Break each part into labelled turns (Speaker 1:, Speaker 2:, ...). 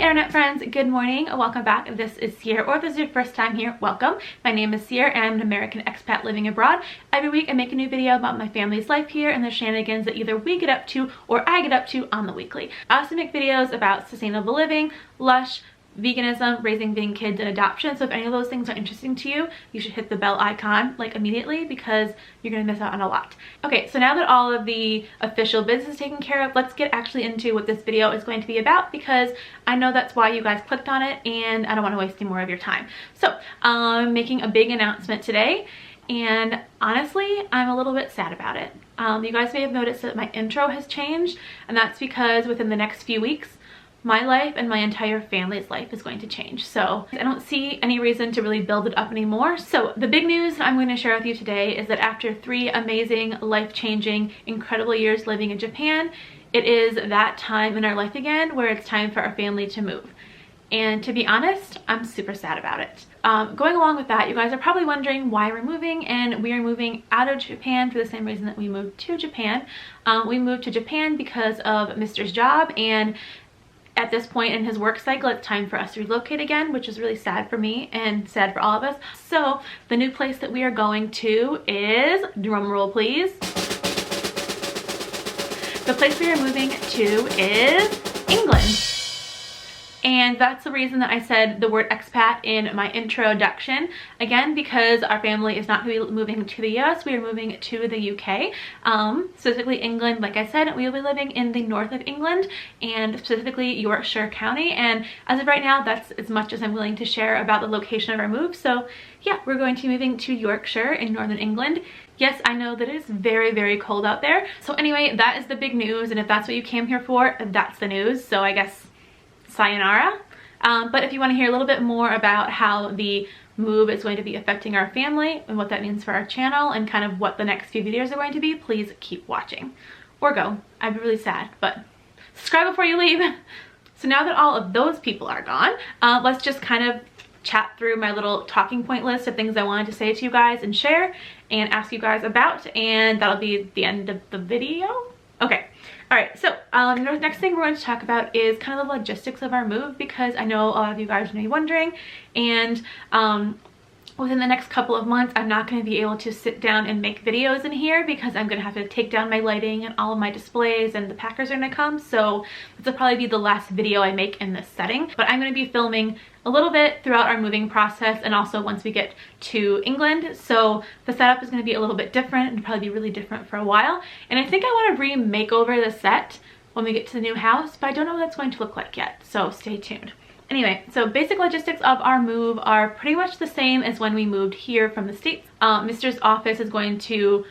Speaker 1: internet friends, good morning, welcome back. This is Sierra, or if this is your first time here, welcome. My name is Sierra and I'm an American expat living abroad. Every week I make a new video about my family's life here and the shenanigans that either we get up to or I get up to on the weekly. I also make videos about sustainable living, lush, veganism, raising vegan kids, and adoption. So if any of those things are interesting to you, you should hit the bell icon like immediately because you're gonna miss out on a lot. Okay, so now that all of the official business is taken care of, let's get actually into what this video is going to be about, because I know that's why you guys clicked on it and I don't want to waste any more of your time. So I'm making a big announcement today, and honestly I'm a little bit sad about it. You guys may have noticed that my intro has changed, and that's because within the next few weeks my life and my entire family's life is going to change. So I don't see any reason to really build it up anymore. So the big news I'm going to share with you today is that after 3 amazing, life-changing, incredible years living in Japan, it is that time in our life again where it's time for our family to move. And to be honest, I'm super sad about it. Going along with that, you guys are probably wondering why we're moving, and we are moving out of Japan for the same reason that we moved to Japan. We moved to Japan because of Mr's job, and at this point in his work cycle, it's time for us to relocate again, which is really sad for me and sad for all of us. So the new place that we are going to is, drum roll please, the place we are moving to is England. And that's the reason that I said the word expat in my introduction. Again, because our family is not going to be moving to the US, we are moving to the UK. Specifically England, like I said, we will be living in the north of England, and specifically Yorkshire County. And as of right now, that's as much as I'm willing to share about the location of our move. So yeah, we're going to be moving to Yorkshire in northern England. Yes, I know that it is very, very cold out there. So anyway, that is the big news. And if that's what you came here for, that's the news. So I guess sayonara. But if you want to hear a little bit more about how the move is going to be affecting our family and what that means for our channel and kind of what the next few videos are going to be, please keep watching. Or go. I'd be really sad, but subscribe before you leave. So now that all of those people are gone, let's just kind of chat through my little talking point list of things I wanted to say to you guys and share and ask you guys about, and that'll be the end of the video. Okay. All right, so the next thing we're going to talk about is kind of the logistics of our move, because I know a lot of you guys may be wondering, and within the next couple of months I'm not going to be able to sit down and make videos in here because I'm going to have to take down my lighting and all of my displays, and the packers are going to come, so this will probably be the last video I make in this setting. But I'm going to be filming a little bit throughout our moving process and also once we get to England. So the setup is going to be a little bit different and probably be really different for a while. And I think I want to remake over the set when we get to the new house, but I don't know what that's going to look like yet, so stay tuned. Anyway, so basic logistics of our move are pretty much the same as when we moved here from the States. Mr's office is going to,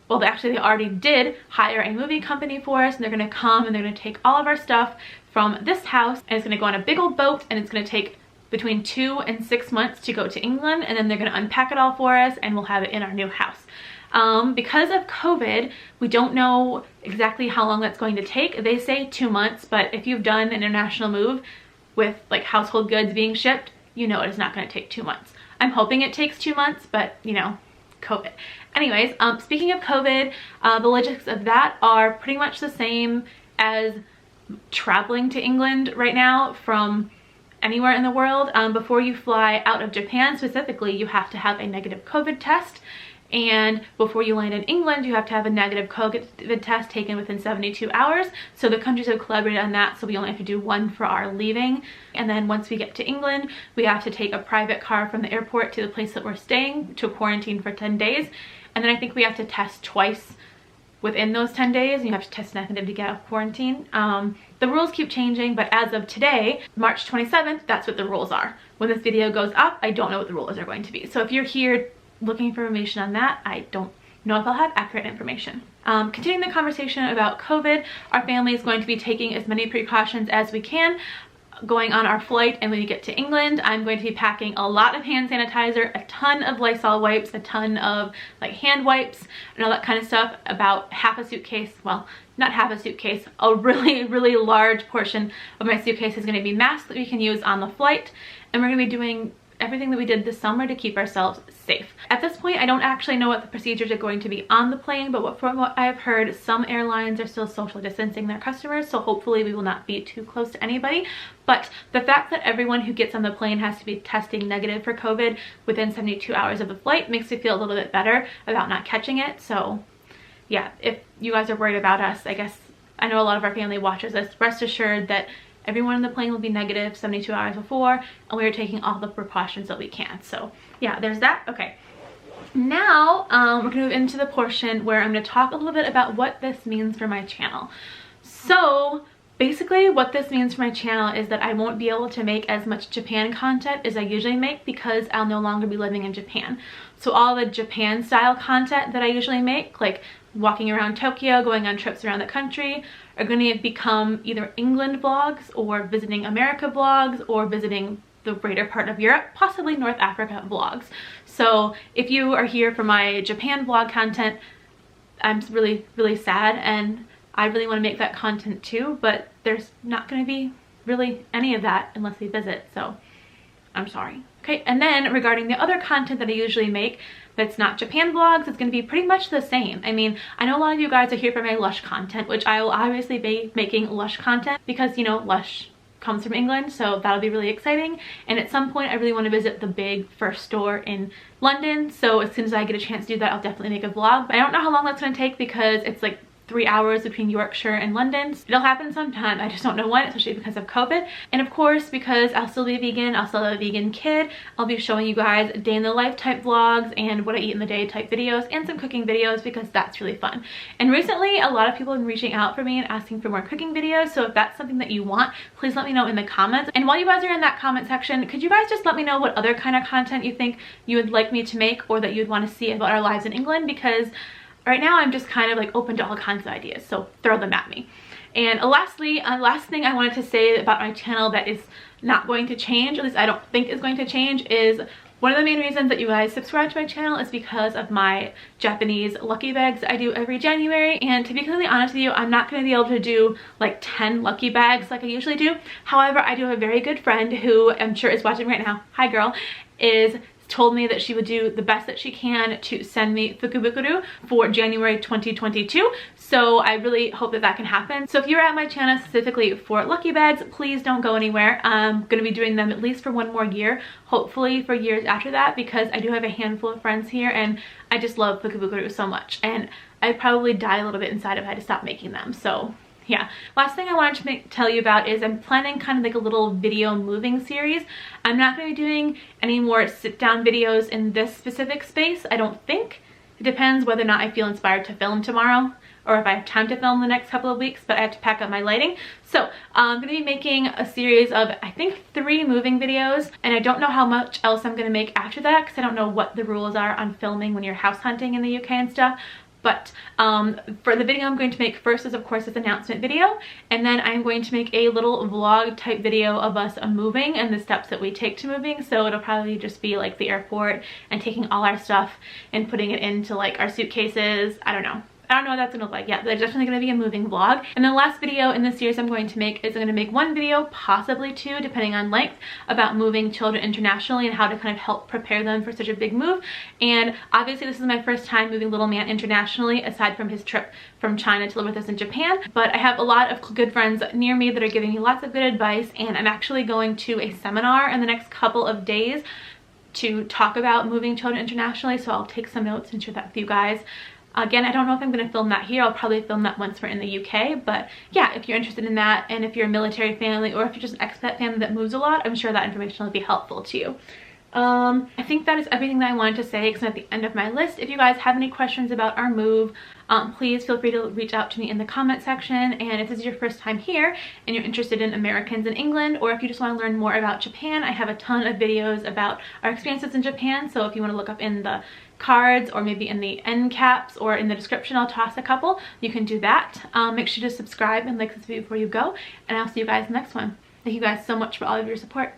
Speaker 1: well, actually they already did hire a moving company for us, and they're going to come and they're going to take all of our stuff from this house, and it's going to go on a big old boat, and it's going to take between 2 and 6 months to go to England, and then they're going to unpack it all for us and we'll have it in our new house. Because of COVID, we don't know exactly how long that's going to take. They say 2 months, but if you've done an international move with like household goods being shipped, you know it is not going to take 2 months. I'm hoping it takes 2 months, but you know, COVID. Anyways, speaking of COVID, the logistics of that are pretty much the same as traveling to England right now from anywhere in the world. Before you fly out of Japan specifically, you have to have a negative COVID test. And before you land in England, you have to have a negative COVID test taken within 72 hours. So the countries have collaborated on that, so we only have to do 1 for our leaving. And then once we get to England, we have to take a private car from the airport to the place that we're staying to quarantine for 10 days. And then I think we have to test twice within those 10 days. You have to test negative to get out of quarantine. The rules keep changing, but as of today, March 27th, that's what the rules are. When this video goes up, I don't know what the rules are going to be. So if you're here looking for information on that, I don't know if I'll have accurate information. Continuing the conversation about COVID, our family is going to be taking as many precautions as we can going on our flight, and when we get to England, I'm going to be packing a lot of hand sanitizer, a ton of Lysol wipes, a ton of like hand wipes and all that kind of stuff. About half a suitcase, well, not half a suitcase, a really large portion of my suitcase is going to be masks that we can use on the flight. And we're going to be doing everything that we did this summer to keep ourselves safe. At this point, I don't actually know what the procedures are going to be on the plane, but from what I've heard, some airlines are still social distancing their customers, so hopefully we will not be too close to anybody. But the fact that everyone who gets on the plane has to be testing negative for COVID within 72 hours of the flight makes me feel a little bit better about not catching it. So yeah, if you guys are worried about us, I guess I know a lot of our family watches us, rest assured that everyone on the plane will be negative 72 hours before, and we are taking all the precautions that we can. So yeah, there's that. Okay, now we're gonna move into the portion where I'm gonna talk a little bit about what this means for my channel. So basically what this means for my channel is that I won't be able to make as much Japan content as I usually make because I'll no longer be living in Japan. So all the Japan style content that I usually make, like walking around Tokyo, going on trips around the country, are going to become either England vlogs or visiting America vlogs or visiting the greater part of Europe, possibly North Africa vlogs. So if you are here for my Japan vlog content, I'm really, really sad, and I really want to make that content too, but there's not going to be really any of that unless we visit, so I'm sorry. Okay, and then regarding the other content that I usually make that's not Japan vlogs, it's going to be pretty much the same. I mean, I know a lot of you guys are here for my Lush content, which I will obviously be making Lush content because, you know, Lush comes from England, so that'll be really exciting. And at some point I really want to visit the big first store in London, so as soon as I get a chance to do that, I'll definitely make a vlog. But I don't know how long that's going to take because it's like 3 hours between Yorkshire and London. It'll happen sometime, I just don't know when, especially because of COVID. And of course, because I'll still be vegan, I'll still have a vegan kid, I'll be showing you guys day in the life type vlogs and what I eat in the day type videos and some cooking videos because that's really fun. And recently, a lot of people have been reaching out for me and asking for more cooking videos, so if that's something that you want, please let me know in the comments. And while you guys are in that comment section, could you guys just let me know what other kind of content you think you would like me to make or that you'd want to see about our lives in England, because right now I'm just kind of like open to all kinds of ideas, so throw them at me. And lastly, last thing I wanted to say about my channel that is not going to change, at least I don't think is going to change, is one of the main reasons that you guys subscribe to my channel is because of my Japanese lucky bags I do every January. And to be completely honest with you, I'm not going to be able to do like 10 lucky bags like I usually do. However, I do have a very good friend who I'm sure is watching right now, hi girl, told me that she would do the best that she can to send me fukubukuru for January 2022. So I really hope that that can happen. So if you're at my channel specifically for lucky bags, please don't go anywhere. I'm going to be doing them at least for one more year, hopefully for years after that, because I do have a handful of friends here and I just love fukubukuru so much. And I'd probably die a little bit inside if I had to stop making them. So yeah, last thing I wanted to tell you about is I'm planning kind of like a little video moving series. I'm not going to be doing any more sit down videos in this specific space, I don't think. It depends whether or not I feel inspired to film tomorrow or if I have time to film the next couple of weeks, but I have to pack up my lighting. So I'm going to be making a series of, I think, 3 moving videos, and I don't know how much else I'm going to make after that because I don't know what the rules are on filming when you're house hunting in the UK and stuff. But for the video I'm going to make first is of course this announcement video, and then I'm going to make a little vlog type video of us moving and the steps that we take to moving. So it'll probably just be like the airport and taking all our stuff and putting it into like our suitcases. I don't know what that's gonna look like yet, but there's definitely gonna be a moving vlog. And the last video in this series I'm going to make is I'm gonna make 1 video, possibly 2, depending on length, about moving children internationally and how to kind of help prepare them for such a big move. And obviously this is my first time moving little man internationally, aside from his trip from China to live with us in Japan. But I have a lot of good friends near me that are giving me lots of good advice, and I'm actually going to a seminar in the next couple of days to talk about moving children internationally, so I'll take some notes and share that with you guys. Again, I don't know if I'm going to film that here. I'll probably film that once we're in the UK. But yeah, if you're interested in that, and if you're a military family or if you're just an expat family that moves a lot, I'm sure that information will be helpful to you. I think that is everything that I wanted to say, because I'm at the end of my list. If you guys have any questions about our move, please feel free to reach out to me in the comment section. And if this is your first time here and you're interested in Americans in England, or if you just want to learn more about Japan, I have a ton of videos about our experiences in Japan. So if you want to look up in the cards or maybe in the end caps or in the description, I'll toss a couple. You can do that. Make sure to subscribe and like this video before you go, and I'll see you guys in the next one. Thank you guys so much for all of your support.